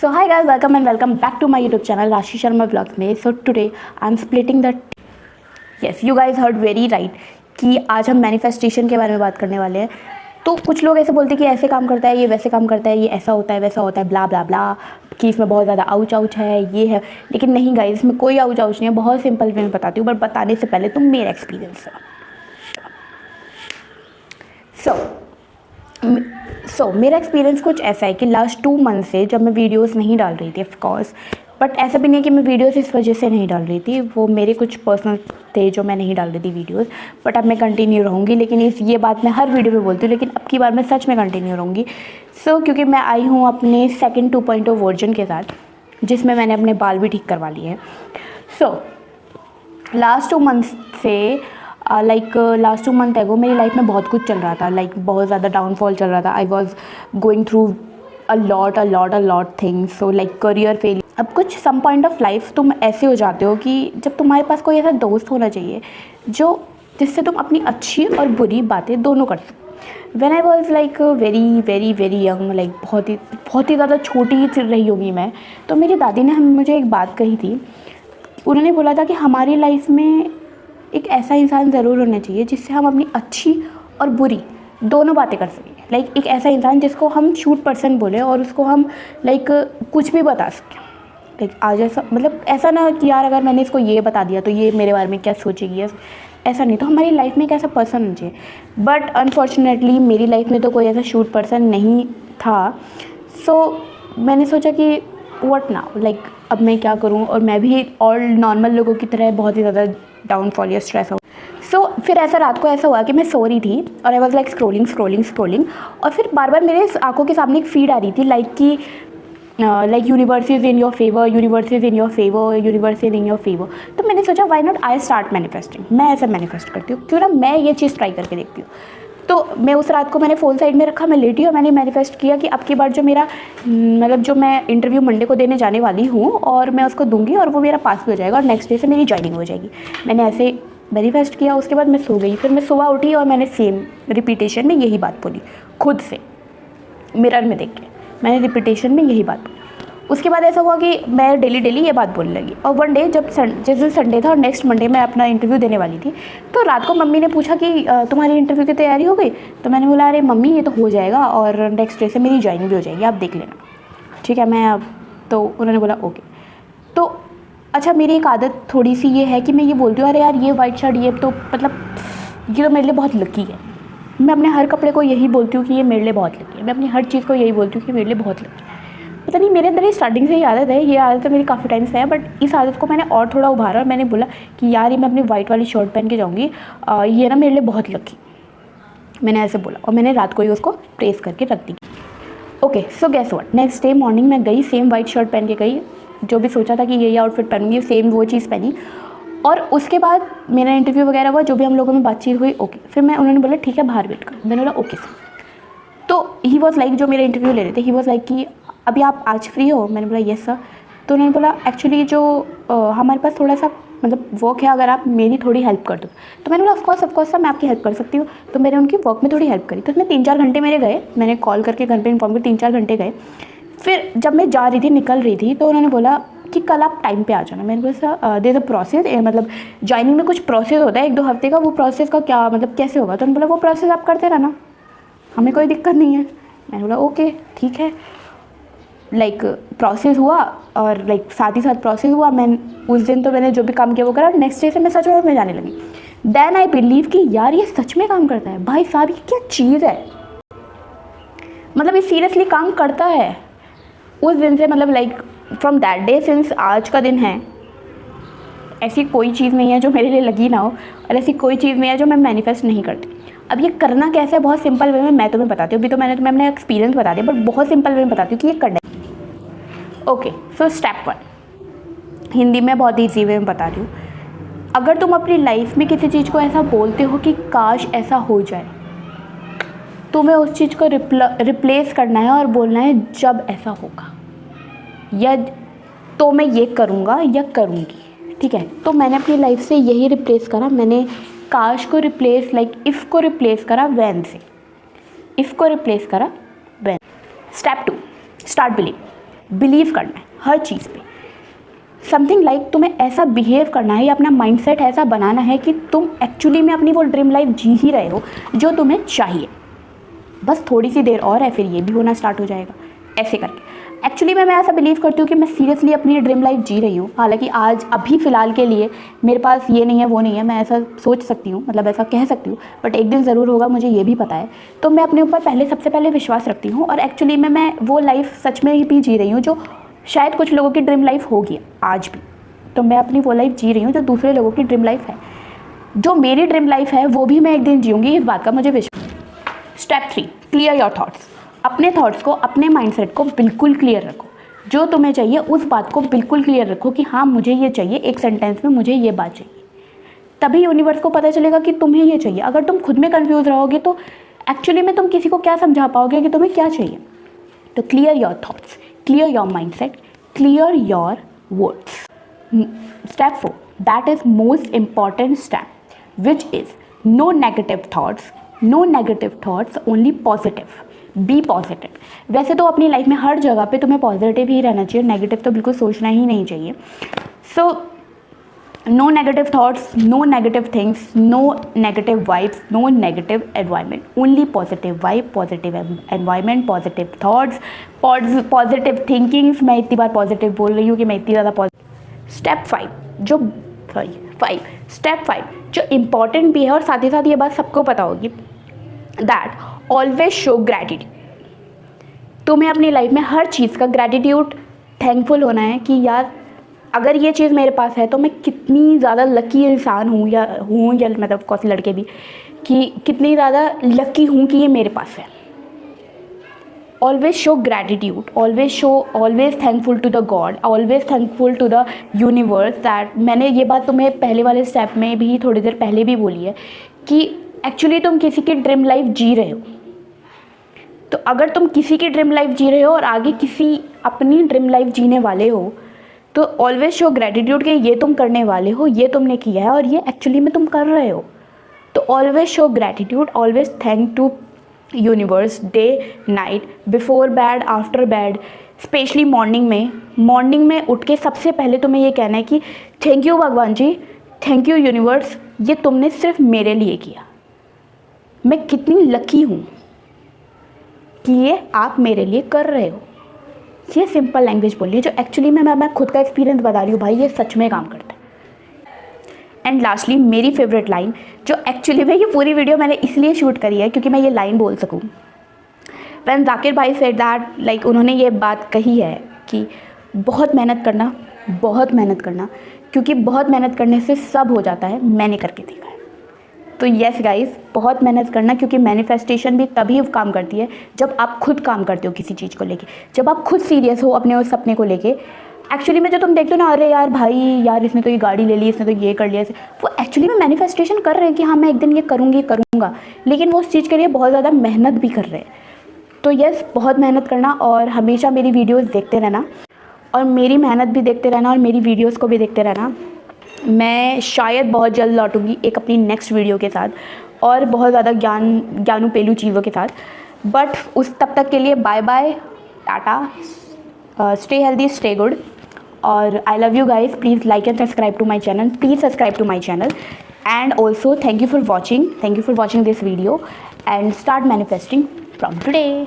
So hi guys, welcome and welcome back to my YouTube channel Rashi Sharma Vlogs में. So today I'm splitting the yes you guys heard very right कि आज हम manifestation के बारे में बात करने वाले हैं. तो कुछ लोग ऐसे बोलते हैं कि ऐसे काम करता है, ये वैसे काम करता है, ये ऐसा होता है, वैसा होता है, ब्ला ब्ला ब्ला, कि इसमें बहुत ज़्यादा आउच आउच है, ये है. लेकिन नहीं गाइस, इसमें कोई आउच आउच नहीं है. बहुत सिंपल वे में बताती हूँ, बट बताने से पहले तुम मेरा एक्सपीरियंस है. सो मेरा एक्सपीरियंस कुछ ऐसा है कि लास्ट 2 मंथ से जब मैं वीडियोस नहीं डाल रही थी, ऑफ कोर्स, बट ऐसा भी नहीं है कि मैं वीडियोस इस वजह से नहीं डाल रही थी. वो मेरे कुछ पर्सनल थे जो मैं नहीं डाल रही थी वीडियोस, बट अब मैं कंटिन्यू रहूँगी. लेकिन ये बात मैं हर वीडियो में बोलती हूँ, लेकिन अब की बार मैं सच में कंटिन्यू रहूँगी. क्योंकि मैं आई हूँ अपने सेकेंड 2.0 वर्जन के साथ, जिसमें मैंने अपने बाल भी ठीक करवा लिए हैं. लास्ट 2 मंथ से लास्ट 2 मंथ एगो मेरी लाइफ में बहुत कुछ चल रहा था. बहुत ज़्यादा डाउनफॉल चल रहा था. I was going through a lot things. So career fail. अब कुछ सम पॉइंट ऑफ लाइफ तुम ऐसे हो जाते हो कि जब तुम्हारे पास कोई ऐसा दोस्त होना चाहिए जिससे तुम अपनी अच्छी और बुरी बातें दोनों कर सको. When I was very young, बहुत ही ज़्यादा छोटी चल रही होगी मैं, तो मेरी दादी ने मुझे एक बात कही थी. उन्होंने बोला था कि हमारी लाइफ में एक ऐसा इंसान ज़रूर होना चाहिए जिससे हम अपनी अच्छी और बुरी दोनों बातें कर सकें. एक ऐसा इंसान जिसको हम शूट पर्सन बोले और उसको हम कुछ भी बता सकें. आज ऐसा ना कि यार अगर मैंने इसको ये बता दिया तो ये मेरे बारे में क्या सोचेगी. ऐसा नहीं. तो हमारी लाइफ में एक ऐसा पर्सन होना चाहिए. बट अनफॉर्चुनेटली मेरी लाइफ में तो कोई ऐसा शूट पर्सन नहीं था. मैंने सोचा कि व्हाट नाउ, अब मैं क्या करूं. और मैं भी और नॉर्मल लोगों की तरह बहुत ही ज़्यादा डाउनफॉल या स्ट्रेस हो. फिर रात को ऐसा हुआ कि मैं सो रही थी और आई वॉज स्क्रोलिंग और फिर बार बार मेरे आंखों के सामने एक फीड आ रही थी universe is in your favour, universe is in your favour, universe is in your favour. तो मैंने सोचा why not I start manifesting. मैं ऐसा मैनिफेस्ट करती हूँ, क्यों ना मैं ये चीज़ ट्राई करके देखती हूँ. तो मैं उस रात को मैंने फ़ोन साइड में रखा, मैं लेटी और मैंने मैनिफेस्ट किया कि अब की बार जो मेरा जो मैं इंटरव्यू मंडे को देने जाने वाली हूँ और मैं उसको दूंगी और वो मेरा पास भी हो जाएगा और नेक्स्ट डे से मेरी ज्वाइनिंग हो जाएगी. मैंने ऐसे मैनिफेस्ट किया. उसके बाद मैं सो गई. फिर मैं सुबह उठी और मैंने सेम रिपीटेशन में यही बात बोली खुद से, मिरर में देख के मैंने रिपीटेशन में यही बात बोली. उसके बाद ऐसा हुआ कि मैं डेली ये बात बोलने लगी. और वन डे जिस दिन संडे था और नेक्स्ट मंडे मैं अपना इंटरव्यू देने वाली थी, तो रात को मम्मी ने पूछा कि तुम्हारी इंटरव्यू की तैयारी हो गई. तो मैंने बोला अरे मम्मी ये तो हो जाएगा और नेक्स्ट डे से मेरी ज्वाइनिंग भी हो जाएगी, आप देख लेना. ठीक है मैं अब. तो उन्होंने बोला ओके. तो अच्छा, मेरी एक आदत थोड़ी सी ये है कि मैं ये बोलती हूँ अरे यार ये वाइट शर्ट ये तो ये तो मेरे लिए बहुत लकी है. मैं अपने हर कपड़े को यही बोलती हूँ कि ये मेरे लिए बहुत लकी है. मैं अपनी हर चीज़ को यही बोलती हूँ कि मेरे लिए बहुत लकी है. पता नहीं मेरे अंदर ये स्टार्टिंग से ही आदत है. ये आदत मेरी काफ़ी टाइम से है, बट इस आदत को मैंने और थोड़ा उभारा और मैंने बोला कि यार ये मैं अपनी वाइट वाली शर्ट पहन के जाऊँगी, ये ना मेरे लिए बहुत लकी. मैंने ऐसे बोला और मैंने रात को ही उसको प्रेस करके रख दी. Okay, so guess what, next day morning मैं गई, सेम वाइट शर्ट पहन के गई. जो भी सोचा था कि ये आउटफिट पहनूंगी, सेम वो चीज़ पहनी. और उसके बाद मेरा इंटरव्यू वगैरह हुआ, जो भी हम लोगों में बातचीत हुई. ओके, फिर उन्होंने बोला ठीक है बाहर वेट करो. मैंने बोला ओके सर. तो ही वॉज जो मेरा इंटरव्यू ले रहे थे, ही वॉज कि अभी आप आज फ्री हो. मैंने बोला येस सर. तो उन्होंने बोला एक्चुअली जो हमारे पास थोड़ा सा वर्क है, अगर आप मेरी थोड़ी हेल्प कर दो. तो मैंने बोला ऑफकोर्स सर मैं आपकी हेल्प कर सकती हूँ. तो मैंने उनकी वर्क में थोड़ी हेल्प करी. तो उसमें 3-4 घंटे मेरे गए. मैंने कॉल करके घर पे इन्फॉर्म कर 3-4 घंटे गए. फिर जब मैं जा रही थी, निकल रही थी, तो उन्होंने बोला कि कल आप टाइम पे आ जाना. मैंने बोला sir there a process, joining में कुछ प्रोसेस होता है 1-2 हफ्ते का. वो प्रोसेस का क्या कैसे होगा. तो उन्होंने बोला वो प्रोसेस आप करते रहना, हमें कोई दिक्कत नहीं है. मैंने बोला ओके ठीक है. प्रोसेस हुआ और साथ ही साथ प्रोसेस हुआ. मैं उस दिन तो मैंने जो भी काम किया वो करा. नेक्स्ट डे से मैं सच में जाने लगी. देन आई बिलीव कि यार ये सच में काम करता है. भाई साहब ये क्या चीज़ है, ये सीरियसली काम करता है. उस दिन से फ्रॉम दैट डे सिंस आज का दिन है, ऐसी कोई चीज़ नहीं है जो मेरे लिए लगी ना हो और ऐसी कोई चीज़ नहीं है जो मैं मैनिफेस्ट नहीं करती. अब ये करना कैसे है, बहुत सिंपल वे में मैं तुम्हें बताती हूँ. अभी तो मैंने तुम्हें अपना एक्सपीरियंस बता दिया, बट बहुत सिंपल वे में बताती हूँ कि ये करना है. ओके, सो स्टेप 1 हिंदी में बहुत ईजी वे में बता रही हूँ. अगर तुम अपनी लाइफ में किसी चीज़ को ऐसा बोलते हो कि काश ऐसा हो जाए, तुम्हें उस चीज़ को रिप्लेस करना है और बोलना है जब ऐसा होगा, या तो मैं ये करूँगा या करूँगी. ठीक है, तो मैंने अपनी लाइफ से यही रिप्लेस करा. मैंने काश को रिप्लेस इफ़ को रिप्लेस करा वैन से. इफ़ को रिप्लेस करा when. Step 2 start believe. Believe करना है हर चीज़ पे। समथिंग लाइक तुम्हें ऐसा बिहेव करना है या अपना माइंडसेट ऐसा बनाना है कि तुम एक्चुअली में अपनी वो ड्रीम लाइफ जी ही रहे हो जो तुम्हें चाहिए। बस थोड़ी सी देर और है, फिर ये भी होना स्टार्ट हो जाएगा। ऐसे करके एक्चुअली मैं ऐसा बिलीव करती हूँ कि मैं सीरियसली अपनी ड्रीम लाइफ जी रही हूँ। हालांकि आज अभी फ़िलहाल के लिए मेरे पास ये नहीं है वो नहीं है, मैं ऐसा सोच सकती हूँ, मतलब ऐसा कह सकती हूँ, बट एक दिन ज़रूर होगा, मुझे ये भी पता है। तो मैं अपने ऊपर सबसे पहले विश्वास रखती हूँ और एक्चुअली में मैं वो लाइफ सच में ही भी जी रही हूँ जो शायद कुछ लोगों की ड्रीम लाइफ होगी आज भी। तो मैं अपनी वो लाइफ जी रही हूँ जो दूसरे लोगों की ड्रीम लाइफ है। जो मेरी ड्रीम लाइफ है वो भी मैं एक दिन जीऊँगी, इस बात का मुझे विश्वास। Step 3, clear your thoughts. अपने थॉट्स को, अपने माइंडसेट को बिल्कुल क्लियर रखो। जो तुम्हें चाहिए उस बात को बिल्कुल क्लियर रखो कि हाँ मुझे ये चाहिए, एक सेंटेंस में मुझे ये बात चाहिए। तभी यूनिवर्स को पता चलेगा कि तुम्हें ये चाहिए। अगर तुम खुद में कंफ्यूज रहोगे तो एक्चुअली में तुम किसी को क्या समझा पाओगे कि तुम्हें क्या चाहिए। तो clear your thoughts, clear your mindset, clear your words. Step 4, that is most important step, which is no negative thoughts, only positive. Be positive. वैसे तो अपनी लाइफ में हर जगह पे तुम्हें पॉजिटिव ही रहना चाहिए, नेगेटिव तो बिल्कुल सोचना ही नहीं चाहिए। So no negative thoughts, no negative things, no negative vibes, no negative environment, only positive vibe, positive environment, positive thoughts, positive thinkings. मैं इतनी बार पॉजिटिव बोल रही हूँ कि मैं इतनी ज़्यादा पॉजिटिव। स्टेप 5 जो इम्पॉर्टेंट भी है और साथ ही साथ ये बात सबको पता होगी, दैट ऑलवेज शो ग्रैटिट्यूड। तुम्हें अपनी लाइफ में हर चीज़ का ग्रैटिट्यूड, थैंकफुल होना है कि यार अगर ये चीज़ मेरे पास है तो मैं कितनी ज़्यादा लकी इंसान हूँ या मतलब कौन से लड़के भी, कि कितनी ज़्यादा लकी हूँ कि ये मेरे पास है। Always show gratitude, always thankful to the God, always thankful to the universe that मैंने ये बात तुम्हें पहले वाले स्टेप में भी थोड़ी देर पहले भी बोली है कि एक्चुअली तुम किसी की ड्रीम लाइफ जी रहे हो। तो अगर तुम किसी की ड्रीम लाइफ जी रहे हो और आगे किसी अपनी ड्रीम लाइफ जीने वाले हो तो ऑलवेज शो ग्रैटिट्यूड कि ये तुम करने वाले हो, ये तुमने किया है और ये एक्चुअली में तुम कर रहे हो। तो always show gratitude, always thank to universe, day night, before bed, after bed, specially morning में उठ के सबसे पहले तुम्हें ये कहना है कि थैंक यू भगवान जी, थैंक यू यूनिवर्स, ये तुमने सिर्फ मेरे लिए किया। मैं कितनी लकी हूँ कि ये आप मेरे लिए कर रहे हो। ये सिंपल लैंग्वेज बोलिए जो एक्चुअली में मैं खुद का एक्सपीरियंस बता रही हूँ भाई, ये सच में काम करता है। एंड लास्टली मेरी फेवरेट लाइन, जो एक्चुअली में ये पूरी वीडियो मैंने इसलिए शूट करी है क्योंकि मैं ये लाइन बोल सकूँ। व्हेन जाकिर भाई सेड दैट, लाइक उन्होंने ये बात कही है कि बहुत मेहनत करना, क्योंकि बहुत मेहनत करने से सब हो जाता है, मैंने करके देखा है। तो येस गाइस, बहुत मेहनत करना, क्योंकि मैनिफेस्टेशन भी तभी काम करती है जब आप खुद काम करते हो किसी चीज़ को लेके, जब आप खुद सीरियस हो अपने उस सपने को लेके। एक्चुअली में जो तुम देखते हो ना, अरे यार भाई यार इसने तो ये गाड़ी ले ली, इसने तो ये कर लिया, वो एक्चुअली में मैनिफेस्टेशन कर रहे हैं कि हाँ मैं एक दिन ये करूँगा, लेकिन वो उस चीज़ के लिए बहुत ज़्यादा मेहनत भी कर रहे हैं। तो यस, बहुत मेहनत करना और हमेशा मेरी वीडियोस देखते रहना और मेरी मेहनत भी देखते रहना और मेरी वीडियोस को भी देखते रहना। मैं शायद बहुत जल्द लौटूंगी एक अपनी नेक्स्ट वीडियो के साथ और बहुत ज़्यादा ज्ञानू पेलू चीज़ों के साथ। बट उस तब तक के लिए bye bye, tata, stay healthy, stay good, और I love you guys. Please like and subscribe to my channel, and also thank you for watching this video and start manifesting from today.